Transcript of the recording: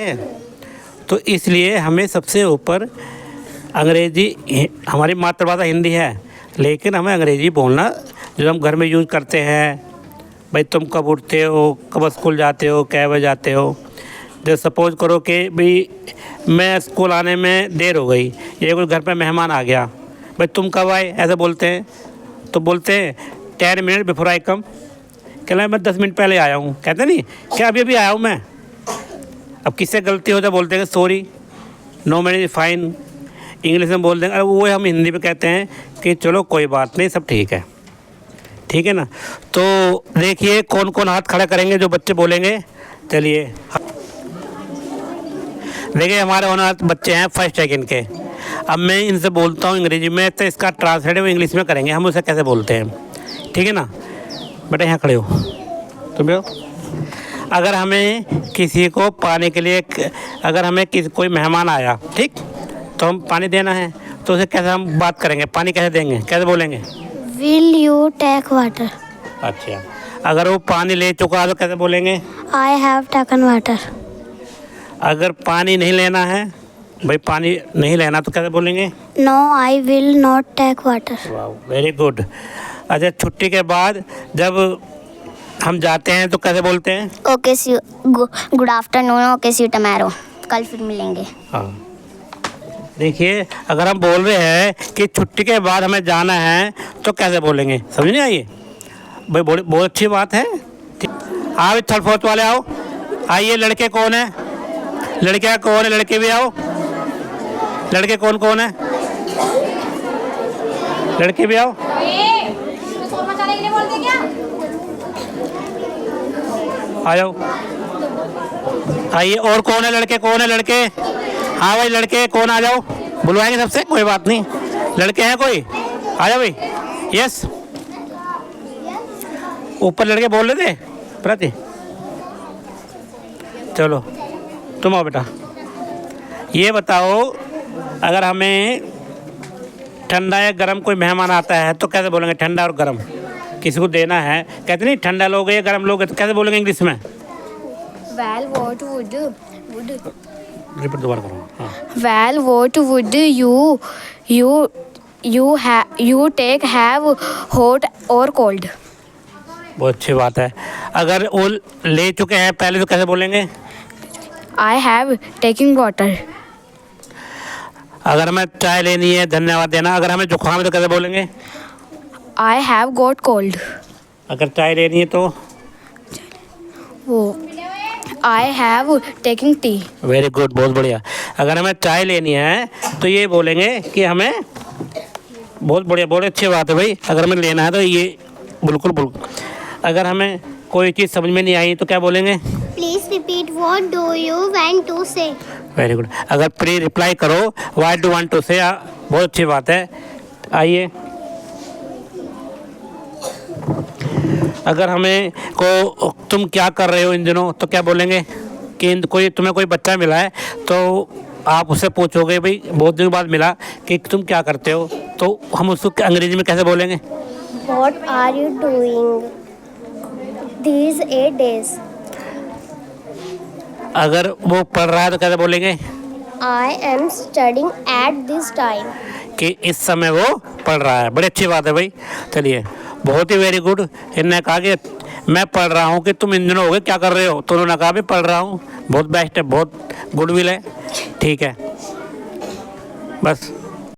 जानते हैं। तो इसलिए हमें सबसे ऊपर अंग्रेज़ी, हमारी मातृभाषा हिंदी है, लेकिन हमें अंग्रेज़ी बोलना जो हम घर में यूज़ करते हैं, भाई तुम कब उठते हो, कब स्कूल जाते हो, कै बजे जाते हो। जब सपोज़ करो कि भाई मैं स्कूल आने में देर हो गई, या कोई घर पे मेहमान आ गया, भाई तुम कब आए, ऐसे बोलते हैं। तो बोलते हैं 10 मिनट बिफोर आई कम, कहना मैं 10 मिनट पहले आया हूँ, कहते नहीं क्या अभी अभी आया हूँ मैं। अब किससे गलती हो तो बोलते हैं sorry, know manage fine, English में बोल देंगे। वो हम हिंदी में कहते हैं कि चलो कोई बात नहीं, सब ठीक है, ठीक है ना। तो देखिए कौन कौन हाथ खड़ा करेंगे जो बच्चे बोलेंगे। चलिए देखिए हमारे अनाथ बच्चे हैं फर्स्ट सेकंड के। अब मैं इनसे बोलता हूँ अंग्रेजी में, तो इसका ट्रांसलेट वो इंग्लिश में करेंगे, हम उसे कैसे बोलते हैं, ठीक है ना। बेटा यहाँ खड़े हो तुम भी हो। अगर हमें किसी को पानी के लिए, अगर हमें कोई मेहमान आया, ठीक, तो हम पानी देना है, तो उसे कैसे हम बात करेंगे, पानी कैसे देंगे, कैसे बोलेंगे? Will you take water. अच्छा, अगर वो पानी ले चुका है तो कैसे बोलेंगे? I have taken water. अगर पानी नहीं लेना है, भाई पानी नहीं लेना तो कैसे बोलेंगे? No I will not take water. वाह, वेरी गुड। अच्छा, छुट्टी के बाद जब हम जाते हैं तो कैसे बोलते हैं? ओके सी गुड आफ्टरनून, ओके सी टमारो, कल फिर मिलेंगे। हाँ, देखिए अगर हम बोल रहे हैं कि छुट्टी के बाद हमें जाना है तो कैसे बोलेंगे, समझ नहीं आई? भाई बहुत अच्छी बात है। आओ थर्ड फोर्थ वाले आओ, आइए। लड़के कौन है, लड़कियाँ कौन है, लड़के भी आओ। लड़के कौन कौन है, लड़के भी आओ। आ जाओ, आइए। और कौन है, लड़के कौन है, लड़के? हाँ भाई लड़के कौन, आ जाओ, बुलवाएंगे सबसे, कोई बात नहीं। लड़के हैं कोई, आ जाओ भाई। यस, ऊपर लड़के बोल रहे थे प्रति। चलो तुम आओ बेटा। ये बताओ, अगर हमें ठंडा या गर्म कोई मेहमान आता है तो कैसे बोलेंगे? ठंडा और गर्म किसी को देना है, कहते नहीं ठंडा लोगे या गर्म लोगे, तो कैसे बोलेंगे इंग्लिश में? वेल व्हाट वुड रिपीट दोबारा करो। हाँ, well what would you take, have, hot और कोल्ड। बहुत अच्छी बात है। अगर वो ले चुके हैं पहले तो कैसे बोलेंगे? I have taking water. अगर हमें चाय लेनी है, धन्यवाद देना, अगर हमें जुकाम है तो कैसे बोलेंगे? I have got cold. अगर चाय लेनी है तो? वो I have taking tea. Very good, बहुत बढ़िया। अगर हमें चाय लेनी है तो ये बोलेंगे कि हमें, बहुत बढ़िया, बहुत अच्छी बात है भाई। अगर हमें लेना है तो ये बिल्कुल बिल्कुल। अगर हमें कोई चीज़ समझ में नहीं आई तो क्या बोलेंगे? Please repeat what do you want to say. Very good. अगर प्री रिप्लाई करो what do want to say, बहुत अच्छी बात है। आइए, अगर हमें को तुम क्या कर रहे हो इन दिनों तो क्या बोलेंगे? कि तुम्हें कोई बच्चा मिला है तो आप उससे पूछोगे भाई बहुत दिन बाद मिला कि तुम क्या करते हो, तो हम उसको अंग्रेजी में कैसे बोलेंगे? What are you doing these 8 days। अगर वो पढ़ रहा है तो कैसे बोलेंगे? I am studying at this time. कि इस समय वो पढ़ रहा है। बड़ी अच्छी बात है भाई। चलिए, बहुत ही वेरी गुड। इन्होंने कहा कि मैं पढ़ रहा हूँ, कि तुम इन दिनों हो गए क्या कर रहे हो, तो उन्होंने कहा भी पढ़ रहा हूँ। बहुत बेस्ट है, बहुत गुडविल है, ठीक है, बस।